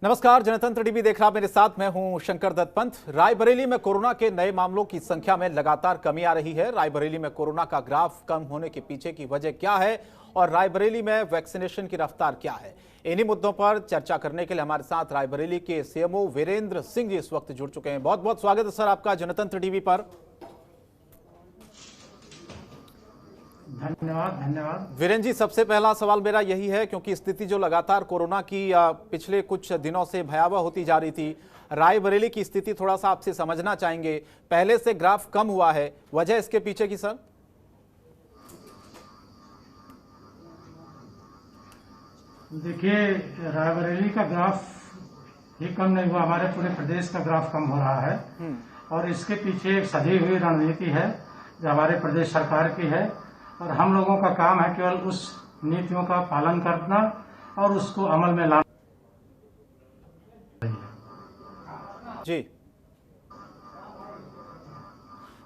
नमस्कार, जनतंत्र टीवी देख रहा मेरे साथ मैं हूं शंकर दत्त पंत। रायबरेली में कोरोना के नए मामलों की संख्या में लगातार कमी आ रही है। रायबरेली में कोरोना का ग्राफ कम होने के पीछे की वजह क्या है और रायबरेली में वैक्सीनेशन की रफ्तार क्या है, इन्हीं मुद्दों पर चर्चा करने के लिए हमारे साथ रायबरेली के सीएमओ वीरेंद्र सिंह जी इस वक्त जुड़ चुके हैं। बहुत बहुत स्वागत है सर आपका जनतंत्र टीवी पर। धन्यवाद। वीरेंद्र जी, सबसे पहला सवाल मेरा यही है, क्योंकि स्थिति जो लगातार कोरोना की पिछले कुछ दिनों से भयावह होती जा रही थी, रायबरेली की स्थिति थोड़ा सा आपसे समझना चाहेंगे। पहले से ग्राफ कम हुआ है, वजह इसके पीछे की सर? देखिए, रायबरेली का ग्राफ ही कम नहीं हुआ, हमारे पूरे प्रदेश का ग्राफ कम हो रहा है। और इसके पीछे एक सधी हुई रणनीति है जो हमारे प्रदेश सरकार की है, और हम लोगों का काम है केवल उस नीतियों का पालन करना और उसको अमल में लाना। जी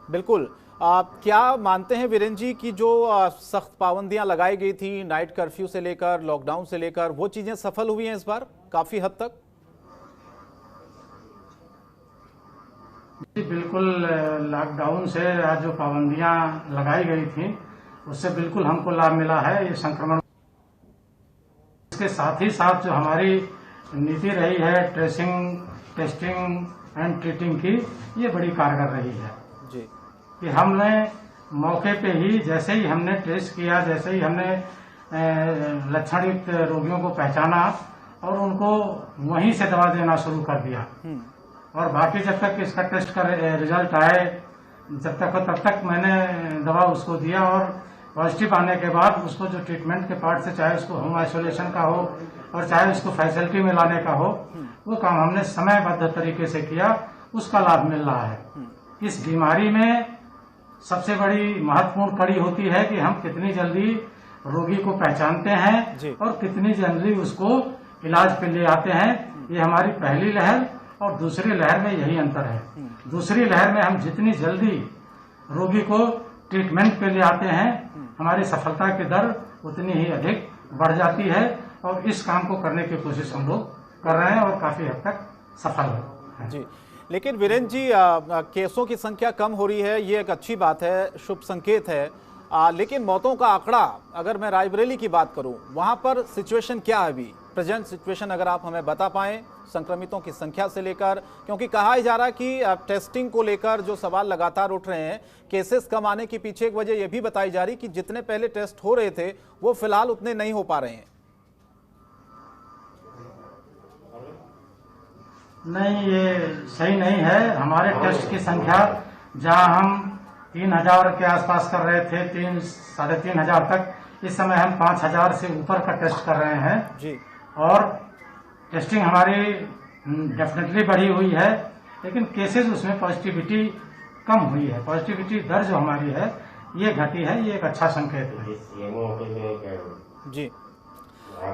बिल्कुल। क्या मानते हैं वीरेंद्र जी कि जो सख्त पाबंदियां लगाई गई थी, नाइट कर्फ्यू से लेकर लॉकडाउन से लेकर, वो चीजें सफल हुई हैं इस बार काफी हद तक? जी बिल्कुल। लॉकडाउन से जो पाबंदियां लगाई गई थी उससे बिल्कुल हमको लाभ मिला है। ये संक्रमण इसके साथ ही साथ जो हमारी नीति रही है ट्रेसिंग, टेस्टिंग एंड ट्रीटिंग की, ये बड़ी कारगर रही है जी। कि हमने मौके पे ही, जैसे ही हमने टेस्ट किया, जैसे ही हमने लक्षण युक्त रोगियों को पहचाना और उनको वहीं से दवा देना शुरू कर दिया। और बाकी जब तक इसका टेस्ट का रिजल्ट आए, जब तक हो तब तक मैंने दवा उसको दिया, और पॉजिटिव आने के बाद उसको जो ट्रीटमेंट के पार्ट से, चाहे उसको होम आइसोलेशन का हो और चाहे उसको फैसिलिटी में लाने का हो, वो काम हमने समयबद्ध तरीके से किया, उसका लाभ मिल रहा है। इस बीमारी में सबसे बड़ी महत्वपूर्ण कड़ी होती है कि हम कितनी जल्दी रोगी को पहचानते हैं और कितनी जल्दी उसको इलाज पे ले आते हैं। ये हमारी पहली लहर और दूसरी लहर में यही अंतर है। दूसरी लहर में हम जितनी जल्दी रोगी को ट्रीटमेंट पे ले आते हैं, हमारी सफलता की दर उतनी ही अधिक बढ़ जाती है, और इस काम को करने की कोशिश हम लोग कर रहे हैं और काफी हद तक सफल है जी। लेकिन वीरेंद्र जी, केसों की संख्या कम हो रही है, ये एक अच्छी बात है, शुभ संकेत है। लेकिन मौतों का आंकड़ा, अगर मैं रायबरेली की बात करूं, वहां पर सिचुएशन क्या है अभी, प्रेजेंट सिचुएशन अगर आप हमें बता पाएं, संक्रमितों की संख्या से लेकर, क्योंकि कहा जा रहा है कि टेस्टिंग को लेकर जो सवाल लगातार उठ रहे हैं, केसेस कम आने की पीछे एक वजह यह भी बताई जा रही कि जितने पहले टेस्ट हो रहे थे वो फिलहाल उतने नहीं हो पा रहे हैं। नहीं, ये सही नहीं है। हमारे टेस्ट की संख्या जहां हम 3000 के आसपास कर रहे थे, 3-3,500 तक, इस समय हम 5000 से ऊपर का टेस्ट कर रहे हैं जी। और टेस्टिंग हमारी डेफिनेटली बढ़ी हुई है, लेकिन केसेस उसमें पॉजिटिविटी कम हुई है। पॉजिटिविटी दर जो हमारी है ये घटी है, ये एक अच्छा संकेत है जी।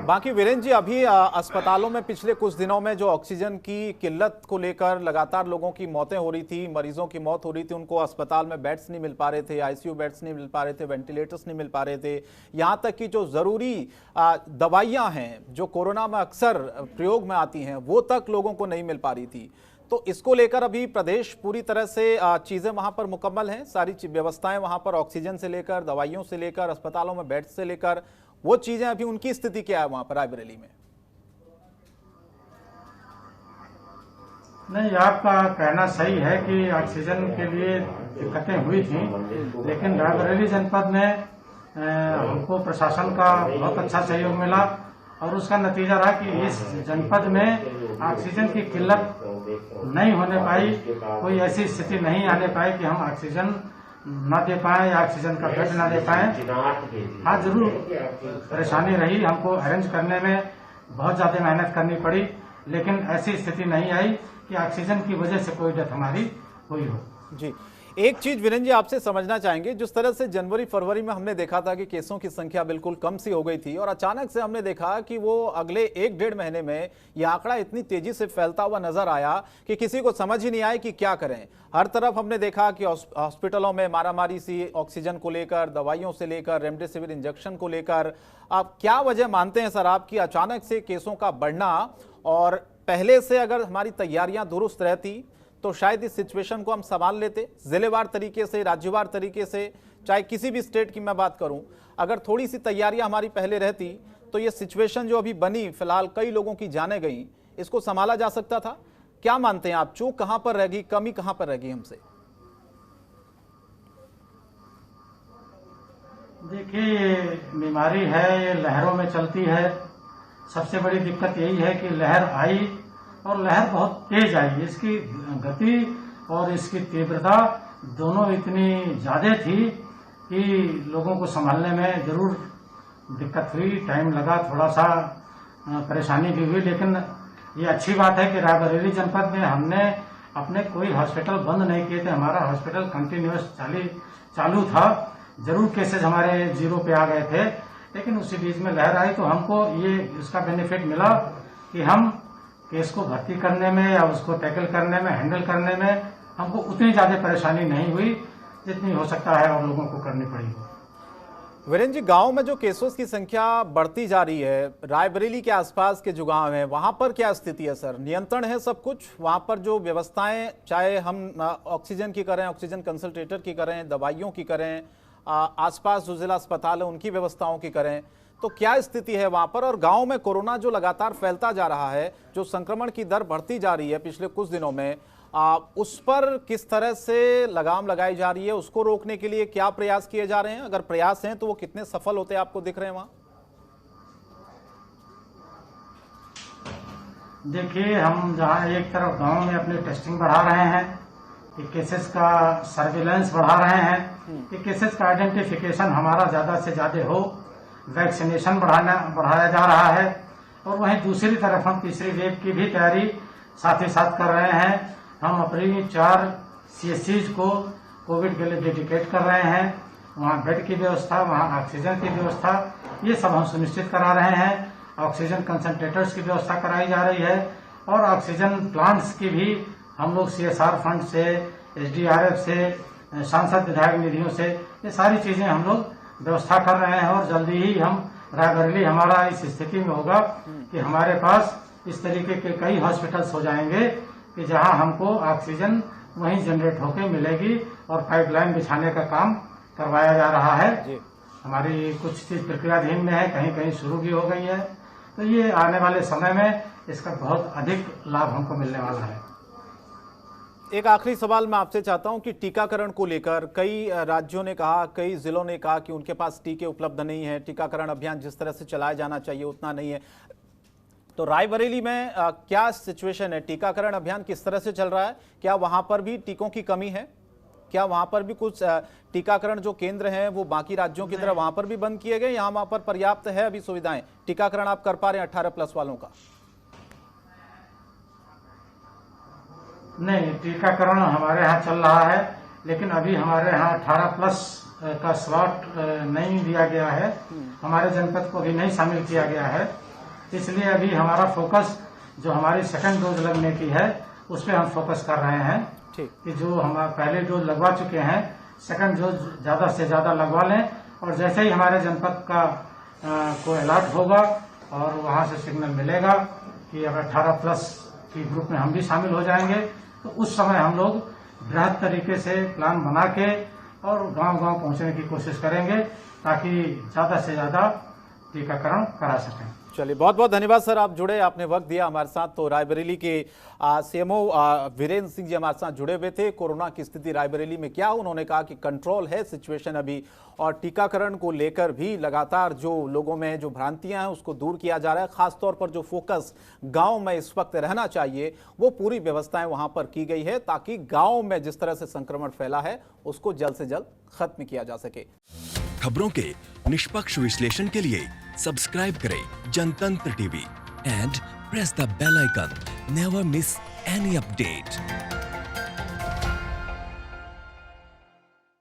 बाकी वीरेंद्र जी, अभी अस्पतालों में पिछले कुछ दिनों में जो ऑक्सीजन की किल्लत को लेकर लगातार लोगों की मौतें हो रही थी, मरीजों की मौत हो रही थी, उनको अस्पताल में बेड्स नहीं मिल पा रहे थे, आईसीयू बेड्स नहीं मिल पा रहे थे, वेंटिलेटर्स नहीं मिल पा रहे थे, यहाँ तक कि जो जरूरी दवाइयाँ हैं जो कोरोना में अक्सर प्रयोग में आती हैं, वो तक लोगों को नहीं मिल पा रही थी। तो इसको लेकर अभी प्रदेश पूरी तरह से चीजें वहां पर मुकम्मल हैं, सारी व्यवस्थाएं वहां पर, ऑक्सीजन से लेकर, दवाइयों से लेकर, अस्पतालों में बेड्स से लेकर, वो चीजें अभी उनकी स्थिति क्या है वहां पर रायबरेली में? नहीं, आपका कहना सही है कि ऑक्सीजन के लिए दिक्कतें हुई थी, लेकिन रायबरेली जनपद में हमको प्रशासन का बहुत अच्छा सहयोग मिला, और उसका नतीजा रहा कि इस जनपद में ऑक्सीजन की किल्लत नहीं होने पाई, कोई ऐसी स्थिति नहीं आने पाई कि हम ऑक्सीजन ना दे पाए या ऑक्सीजन का बेड ना दे पाए। हाँ, जरूर परेशानी रही, हमको अरेंज करने में बहुत ज्यादा मेहनत करनी पड़ी, लेकिन ऐसी स्थिति नहीं आई कि ऑक्सीजन की वजह से कोई डेथ हमारी हुई हो। जी। एक चीज वीरेंद्र जी आपसे समझना चाहेंगे, जिस तरह से जनवरी फरवरी में हमने देखा था कि केसों की संख्या बिल्कुल कम सी हो गई थी, और अचानक से हमने देखा कि वो अगले 1-1.5 महीने में यह आंकड़ा इतनी तेजी से फैलता हुआ नजर आया कि किसी को समझ ही नहीं आया कि क्या करें। हर तरफ हमने देखा कि हॉस्पिटलों में मारामारी सी, ऑक्सीजन को लेकर, दवाइयों से लेकर, रेमडेसिविर इंजेक्शन को लेकर। आप क्या वजह मानते हैं सर आप कि अचानक से केसों का बढ़ना और पहले से अगर हमारी तैयारियां दुरुस्त रहती तो शायद इस सिचुएशन को हम संभाल लेते। जिलेवार तरीके से, राज्यवार तरीके से, चाहे किसी भी स्टेट की मैं बात करूं, अगर थोड़ी सी तैयारियां हमारी पहले रहती तो ये सिचुएशन जो अभी बनी, फिलहाल कई लोगों की जानें गई, इसको संभाला जा सकता था। क्या मानते हैं आप, चूक कहां पर रहेगी, कमी कहां पर रहेगी हमसे? देखिए, बीमारी है, ये लहरों में चलती है। सबसे बड़ी दिक्कत यही है कि लहर आई और लहर बहुत तेज आई। इसकी गति और इसकी तीव्रता दोनों इतनी ज्यादा थी कि लोगों को संभालने में जरूर दिक्कत हुई, टाइम लगा, थोड़ा सा परेशानी भी हुई। लेकिन ये अच्छी बात है कि रायबरेली जनपद में हमने अपने कोई हॉस्पिटल बंद नहीं किए थे। हमारा हॉस्पिटल कंटिन्यूअस चालू था। जरूर केसेज हमारे 0 पे आ गए थे, लेकिन उसी बीच में लहर आई तो हमको ये इसका बेनिफिट मिला कि हम केस को भर्ती करने में या उसको टैकल करने में, हैंडल करने में हमको उतनी ज्यादा परेशानी नहीं हुई जितनी हो सकता है और लोगों को करनी पड़ी। वीरेंद्र जी, गांव में जो केसों की संख्या बढ़ती जा रही है, रायबरेली के आसपास के जो गांव हैं वहां पर क्या स्थिति है सर? नियंत्रण है सब कुछ? वहां पर जो व्यवस्थाएं, चाहे हम ऑक्सीजन की करें, ऑक्सीजन कंसंट्रेटर की करें, दवाइयों की करें, आसपास जो जिला अस्पताल है उनकी व्यवस्थाओं की करें, तो क्या स्थिति है वहां पर? और गांव में कोरोना जो लगातार फैलता जा रहा है, जो संक्रमण की दर बढ़ती जा रही है पिछले कुछ दिनों में, उस पर किस तरह से लगाम लगाई जा रही है? उसको रोकने के लिए क्या प्रयास किए जा रहे हैं? अगर प्रयास हैं तो वो कितने सफल होते आपको दिख रहे हैं वहां? देखिए, हम जहाँ एक तरफ गांव में अपनी टेस्टिंग बढ़ा रहे हैं, कि केसेस का सर्विलेंस बढ़ा रहे हैं, कि केसेस का आइडेंटिफिकेशन हमारा ज्यादा से ज्यादा हो, वैक्सीनेशन बढ़ाया जा रहा है। और वहीं दूसरी तरफ हम तीसरी वेव की भी तैयारी साथ ही साथ कर रहे हैं। हम अपनी 4 CSCs को कोविड के लिए डेडिकेट कर रहे हैं। वहाँ बेड की व्यवस्था, वहाँ ऑक्सीजन की व्यवस्था, ये सब हम सुनिश्चित करा रहे हैं। ऑक्सीजन कंसंट्रेटर्स की व्यवस्था कराई जा रही है और ऑक्सीजन प्लांट्स की भी हम लोग CSR फंड से, SDRF से, सांसद विधायक निधियों से, ये सारी चीजें हम लोग व्यवस्था कर रहे हैं। और जल्दी ही हम रायबरेली हमारा इस स्थिति में होगा कि हमारे पास इस तरीके के कई हॉस्पिटल्स हो जाएंगे कि जहां हमको ऑक्सीजन वहीं जनरेट होकर मिलेगी और पाइपलाइन बिछाने का काम करवाया जा रहा है। हमारी कुछ चीज प्रक्रियाधीन में है, कहीं कहीं शुरू भी हो गई है। तो ये आने वाले समय में इसका बहुत अधिक लाभ हमको मिलने वाला है। एक आखिरी सवाल मैं आपसे चाहता हूं कि टीकाकरण को लेकर कई राज्यों ने कहा, कई जिलों ने कहा कि उनके पास टीके उपलब्ध नहीं है, टीकाकरण अभियान जिस तरह से चलाया जाना चाहिए उतना नहीं है। तो रायबरेली में क्या सिचुएशन है? टीकाकरण अभियान किस तरह से चल रहा है? क्या वहां पर भी टीकों की कमी है? क्या वहां पर भी कुछ टीकाकरण जो केंद्र हैं वो बाकी राज्यों की तरह वहां पर भी बंद किए गए? यहाँ वहां पर पर्याप्त है अभी सुविधाएं? टीकाकरण आप कर पा रहे हैं 18+ वालों का? नहीं, टीकाकरण हमारे यहाँ चल रहा है, लेकिन अभी हमारे यहाँ 18+ का स्लॉट नहीं दिया गया है। हमारे जनपद को भी नहीं शामिल किया गया है। इसलिए अभी हमारा फोकस जो हमारी सेकंड डोज लगने की है उस पर हम फोकस कर रहे हैं कि जो हम पहले डोज लगवा चुके हैं, सेकंड डोज ज्यादा से ज्यादा लगवा लें। और जैसे ही हमारे जनपद का को अलर्ट होगा और वहां से सिग्नल मिलेगा कि अब 18+ की ग्रुप में हम भी शामिल हो जाएंगे, तो उस समय हम लोग बृहद तरीके से प्लान बना के और गांव-गांव पहुंचने की कोशिश करेंगे ताकि ज्यादा से ज्यादा टीकाकरण करा सकें। चलिए, बहुत बहुत धन्यवाद सर, आप जुड़े, आपने वक्त दिया हमारे साथ। तो रायबरेली के CMO वीरेंद्र सिंह जी हमारे साथ जुड़े हुए थे। कोरोना की स्थिति रायबरेली में क्या, उन्होंने कहा कि कंट्रोल है सिचुएशन अभी, और टीकाकरण को लेकर भी लगातार जो लोगों में जो भ्रांतियां हैं उसको दूर किया जा रहा है। खासतौर पर जो फोकस गांव में इस वक्त रहना चाहिए वो पूरी व्यवस्थाएं वहां पर की गई है ताकि गांव में जिस तरह से संक्रमण फैला है उसको जल्द से जल्द खत्म किया जा सके। खबरों के निष्पक्ष विश्लेषण के लिए सब्सक्राइब करें Jantantra TV and press the bell icon. Never miss any update.